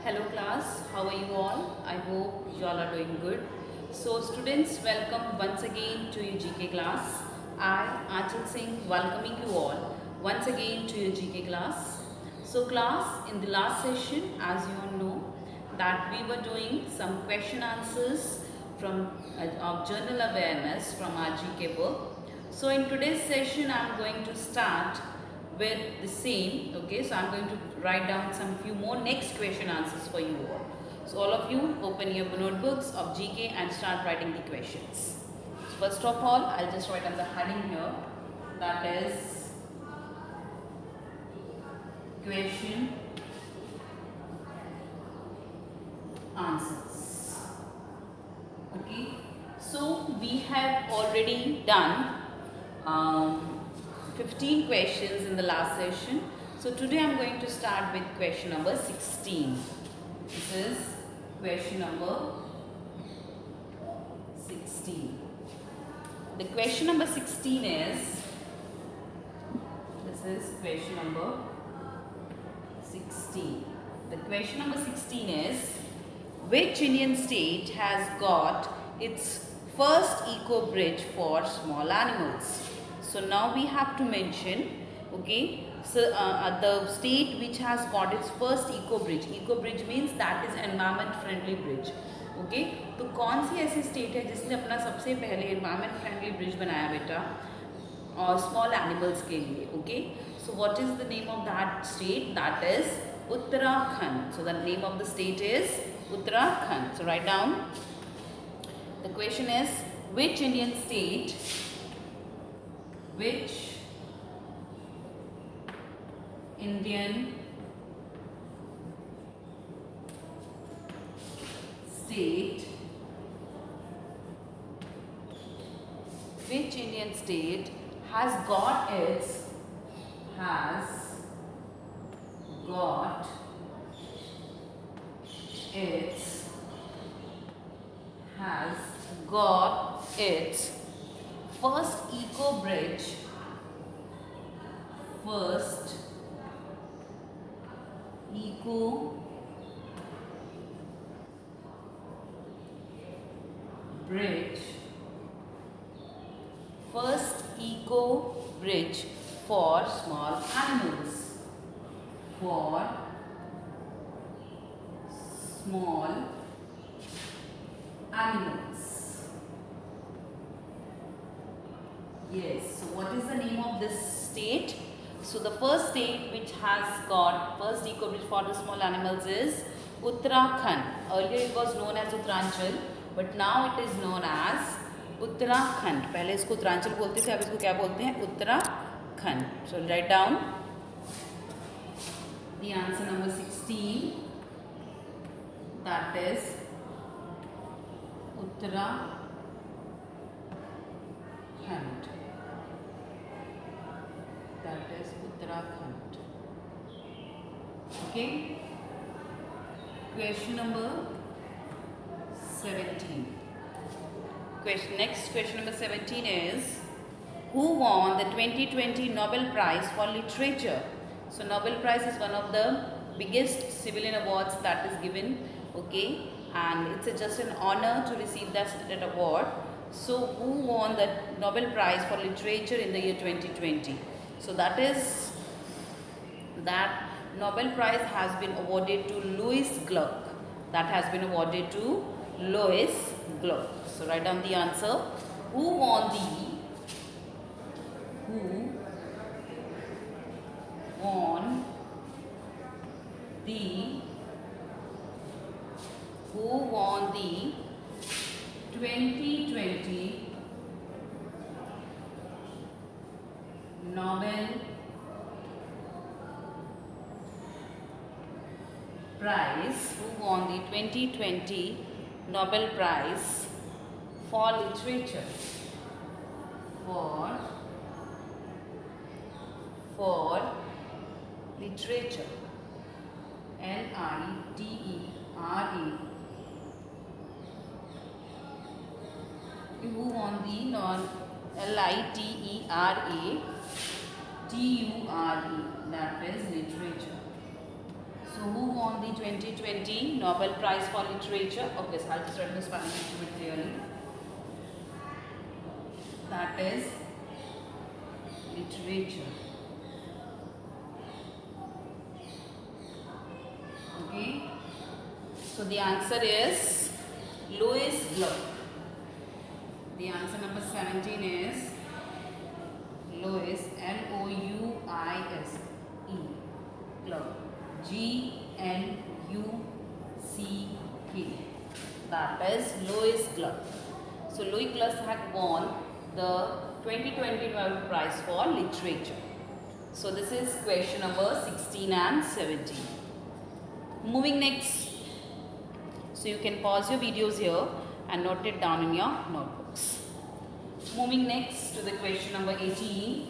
Hello class, how are you all? I hope you all are doing good. So students, welcome once again to your GK class. I, Achal Singh, welcoming you all once again to your GK class. So class, in the last session, as you all know, that we were doing some question answers from of journal awareness from our GK book. So in today's session, I am going to start with the same. Okay, so I'm going to write down some few more next question answers for you all. So all of you open your notebooks of GK and start writing the questions. So first of all, I'll just write on the heading here, that is question answers. Okay, so we have already done 15 questions in the last session. So today I'm going to start with question number 16. This is question number 16. The question number 16 is, this is question number 16. The question number 16 is, which Indian state has got its first eco bridge for small animals? So now we have to mention, okay, so the state which has got its first eco bridge means that is environment friendly bridge. Okay तो कौन सी ऐसी state है जिसने अपना सबसे पहले environment friendly bridge बनाया बेटा और स्मॉल एनिमल्स के लिए. Okay, so what is the name of that state? That is Uttarakhand. So the name of the state is Uttarakhand. So write down. The question is, which Indian state, which Indian state, which Indian state has got its first eco bridge, first eco bridge for small animals, Yes, so what is the name of this state? So the first state which has got first eco bridge for the small animals is Uttarakhand. Earlier it was known as Uttaranchal, but now it is known as Uttarakhand. पहले इसको उत्तरांचल बोलते थे, अब इसको क्या बोलते हैं? Uttarakhand. So write down the answer number 16. That is Uttarakhand. That is Uttarakhand. Okay. Question number 17. Next question number 17 is, who won the 2020 Nobel Prize for Literature? So Nobel Prize is one of the biggest civilian awards that is given. Okay, and it's just an honor to receive that award. So who won the Nobel Prize for Literature in the year 2020? So that Nobel Prize has been awarded to Louis Gluck. That has been awarded to Louis Gluck. So write down the answer. Who won the who won the 2020 Nobel Prize? Who won the 2020 Nobel Prize for Literature? For literature. Litera. Who won the Literature? That is literature. So who won the 2020 Nobel Prize for Literature? Okay, so I'll just write the spelling a little bit clearly. That is literature. Okay. So the answer is Louis Gluck. The answer number 17 is Louis, L-O-U-I-S-E, Gluck, G-L-U-C-K. That is Louis Gluck. So Louis Gluck had won the 2020 Nobel Prize for Literature. So this is question number 16 and 17. Moving next. So you can pause your videos here and note it down in your notebooks. Moving next to the question number 18.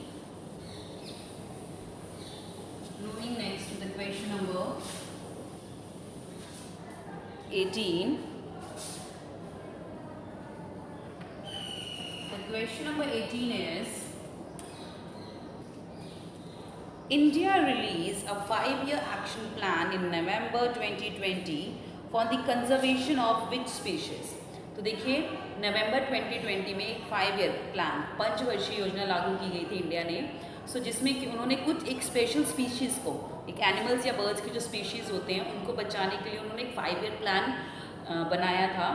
Moving next to the question number 18. The question number 18 is, India released a 5-year action plan in November 2020 for the conservation of which species? तो देखिए नवंबर 2020 में एक 5-year plan पंचवर्षीय योजना लागू की गई थी इंडिया ने. सो जिसमें कि उन्होंने कुछ एक स्पेशल स्पीशीज़ को, एक एनिमल्स या बर्ड्स के जो स्पीशीज़ होते हैं उनको बचाने के लिए उन्होंने एक 5-year प्लान बनाया था.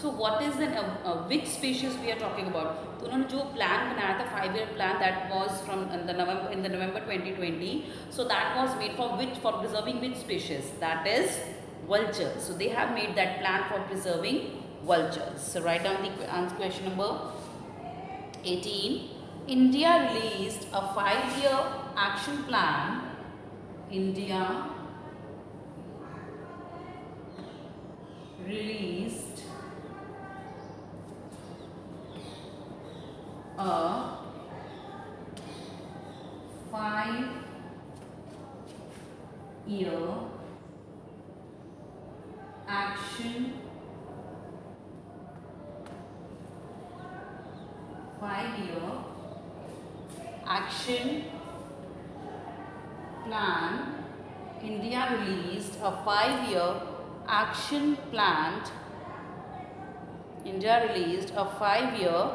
So what is the which species we are talking about. तो उन्होंने जो प्लान बनाया था 5-year plan that was from in the November 2020. So that was made for preserving which species, that is vultures. So they have made that plan for preserving vultures. So write down the question number 18. India released a 5-year action plan. India released a 5-year action plan. India released a 5-year action plan. India released a 5-year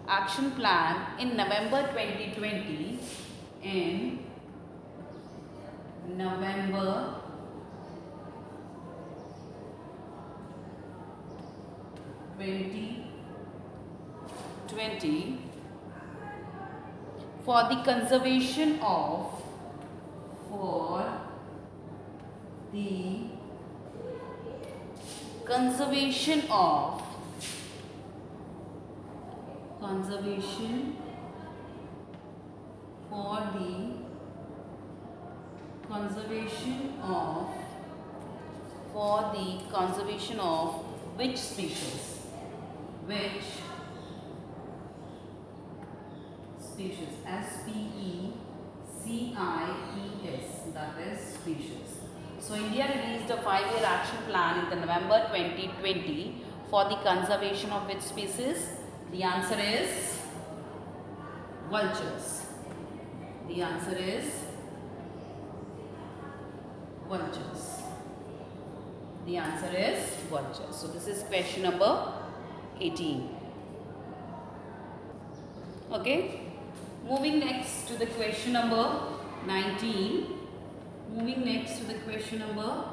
action plan in November 2020. In November 2020 for the conservation of which species? Which species? S-P-E-C-I-E-S. That is species. So India released a 5-year action plan in the November 2020 for the conservation of which species? The answer is vultures. The answer is vultures. The answer is vultures. So this is question number 18. Okay. Moving next to the question number 19. Moving next to the question number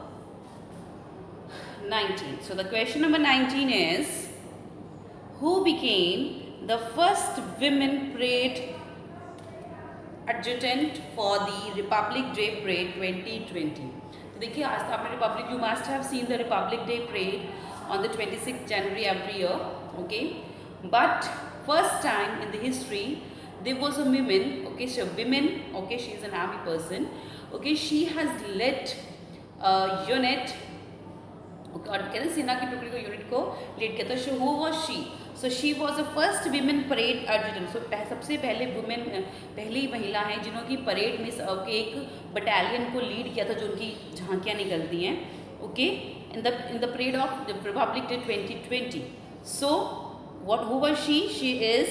19. So the question number 19 is, who became the first women parade adjutant for the Republic Day Parade 2020? तो देखिए आज आपने Republic, you must have seen the Republic day parade on the 26th January every year, okay, but first time in the history there was a woman, okay, so women, okay, she is an army person, okay, she has led a unit, okay, और कहते हैं सेना की टुकड़ी को unit को lead किया. तो who was she? So she was the first women parade adjutant. So सबसे पहले वुमेन, पहली महिला हैं जिन्होंने परेड में एक बटालियन को लीड किया था जो उनकी झांकियाँ निकलती हैं, okay, in the parade of the Republic Day 2020. So who was she? She is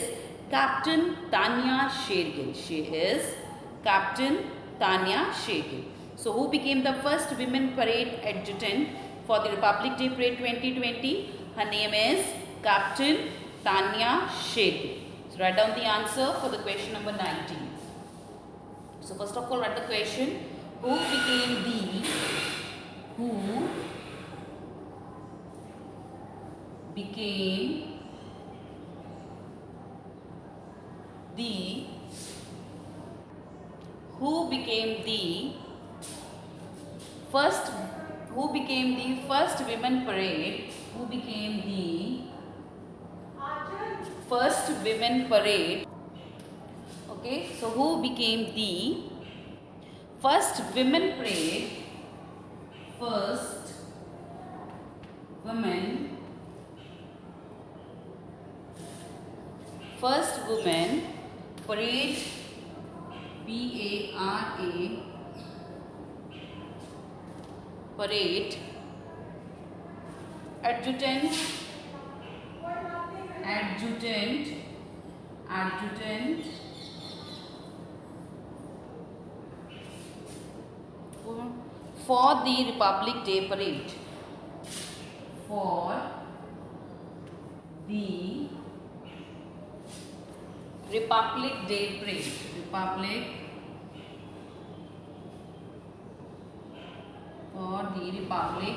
Captain Tanya Shergill. She is Captain Tanya Shergill. So who became the first women parade adjutant for the Republic Day Parade 2020? Her name is Captain Tanya Shetty. So write down the answer for the question number 19. So first of all, write the question. Who became the first women parade? Who became the first women parade? Okay, so who became the first women parade? First women parade, PARA, parade adjutant for the Republic Day Parade. For the Republic Day Parade. For the Republic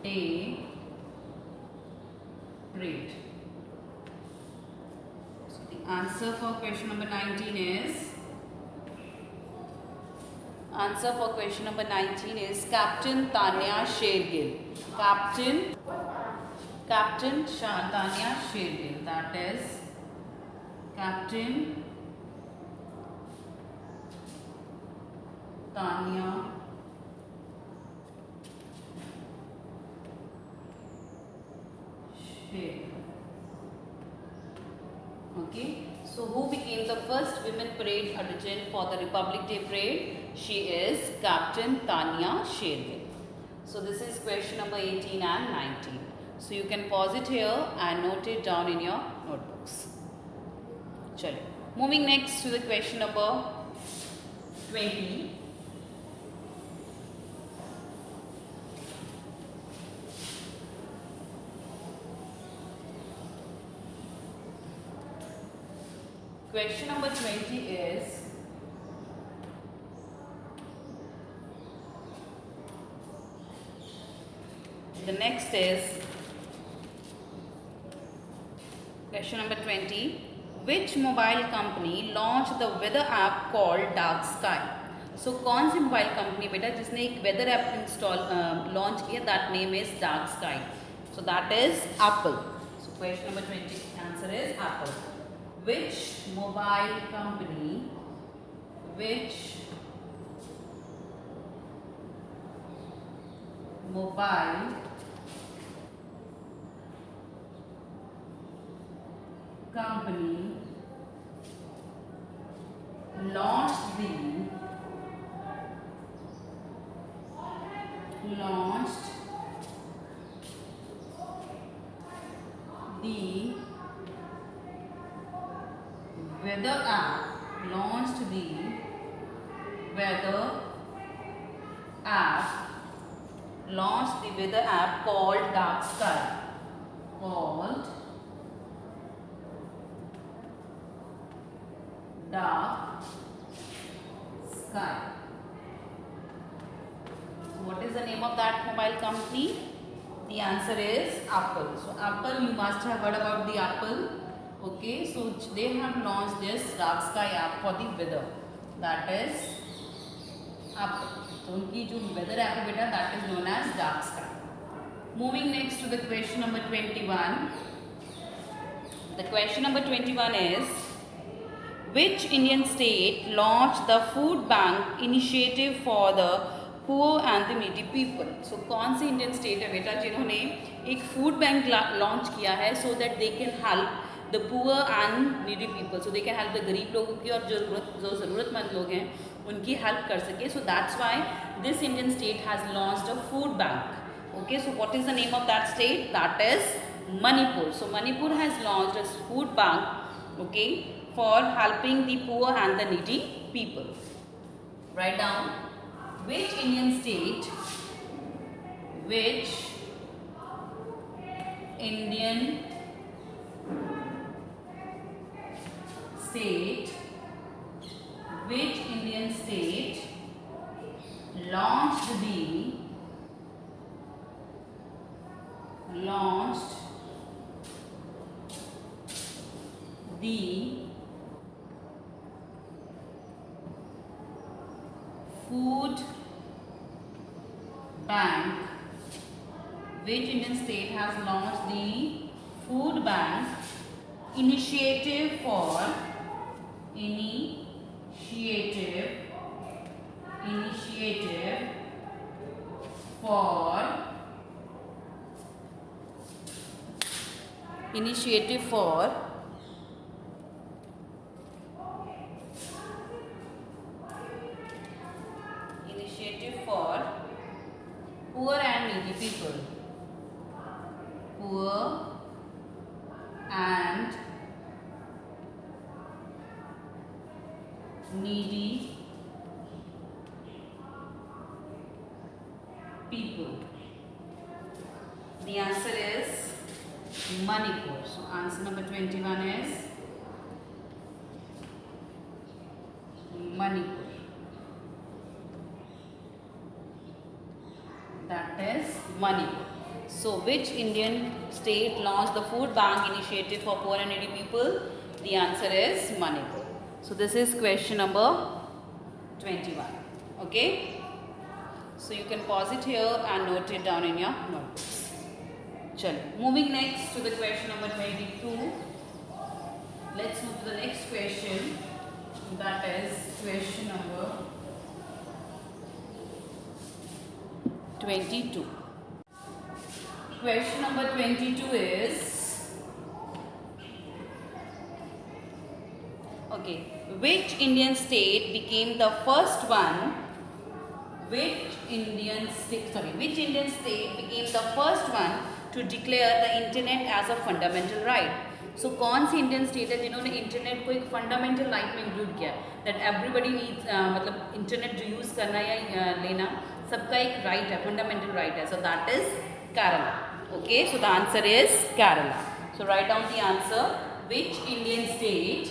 Day Parade. So the answer for question number 19 is Captain Tanya Shergill. Captain Tanya Shergill. That is Captain Tanya Shergill. Okay. So who became the first women parade adjutant for the Republic Day Parade? She is Captain Tanya Shergill. So this is question number 18 and 19. So you can pause it here and note it down in your notebooks. Chalo. Moving next to the question number 20. Question number 20 is, the next is question number 20. Which mobile company launched the weather app called Dark Sky? So कौन सी mobile company बेटा जिसने एक weather app launch किया? That name is dark sky. So that is Apple. So question number 20 answer is Apple. Which mobile company launched the weather app called Dark Sky. So what is the name of that mobile company? The answer is Apple. So Apple, you must have heard about the Apple. Okay, so they have launched this Dark Sky app for the weather. That is Apple. So उनकी जो weather app है बेटा, that is known as Dark Sky. Moving next to the question number 21. The question number 21 is, which Indian state launched the food bank initiative for the poor and the needy people? So कौन सी Indian state है बेटा जिन्होंने एक food bank launch किया है so that they can help the poor and needy people, so they can help the गरीब लोगों की और जो ज़रूरतमंद लोग हैं उनकी हेल्प कर सके. So that's why this Indian state has launched a food bank. Okay, so what is the name of that state? That is Manipur. So Manipur has launched a food bank, okay, for helping the poor and the needy people. Write down which Indian state which Indian state launched the food bank? Which Indian state has launched the food bank initiative for poor and needy people. Poor and needy people. The answer is Manipur. So answer number 21 is Manipur. That is Manipur. So which Indian state launched the food bank initiative for poor and needy people? The answer is Manipur. So this is question number 21. Okay. So you can pause it here and note it down in your notebooks. Chalo. Moving next to the question number 22. Let's move to the next question. That is question number 22. Question number 22 is, okay, which Indian state became the first one? Which Indian state became the first one to declare the internet as a fundamental right? So कौन सी Indian state है जिन्होंने internet को एक fundamental right में include किया, that everybody needs, मतलब internet जो use करना या लेना सबका एक राइट है, फंडामेंटल राइट है. So that is Kerala. Okay, so the answer is Kerala. So write down the answer. which Indian state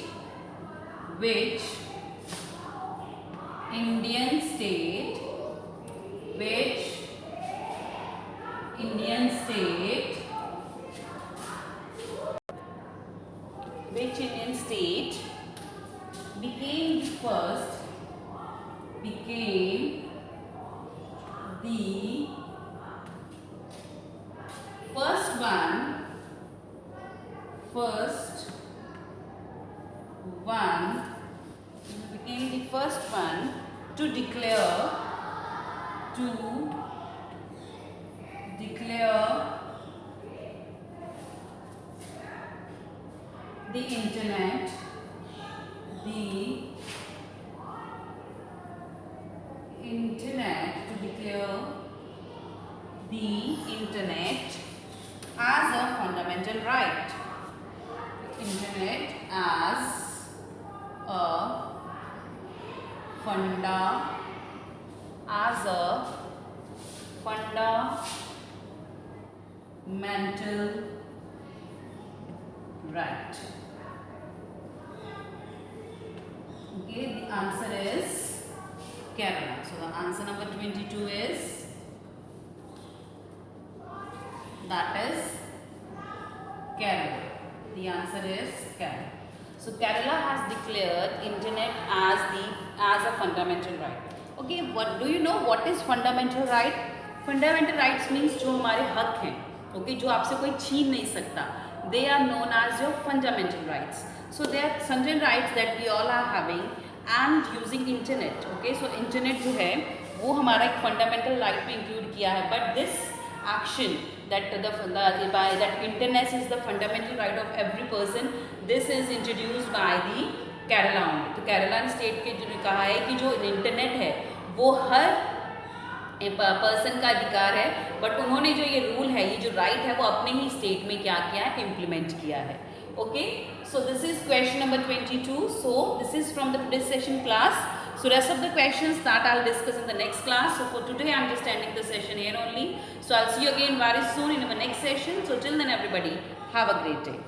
became the first one to declare the internet as a fundamental right. Internet as a fundamental right. Okay, the answer is Kerala. So the answer number 22 is, that is Kerala. The answer is Kerala. So Kerala has declared internet as a fundamental right. Okay, what do you know what is fundamental right? Fundamental rights means जो हमारे हक हैं, okay, जो आपसे कोई छीन नहीं सकता. They are known as your fundamental rights. So there are certain rights that we all are having and using internet. Okay, so internet जो है वो हमारा एक fundamental right में include किया है. But this action that that internet is the fundamental right of every person, this is introduced by the Kerala only. तो Kerala state के जो कहा है कि जो इंटरनेट है वो हर पर्सन का अधिकार है, बट उन्होंने जो ये रूल है, ये जो राइट है, वो अपने ही स्टेट में क्या किया है, इम्प्लीमेंट किया है. Okay, so this is question number 22. So this is from the today session class. So rest of the questions that I'll discuss in the next class. So for today I'm just ending the session here only. So I'll see you again very soon in our next session. So till then everybody, have a great day.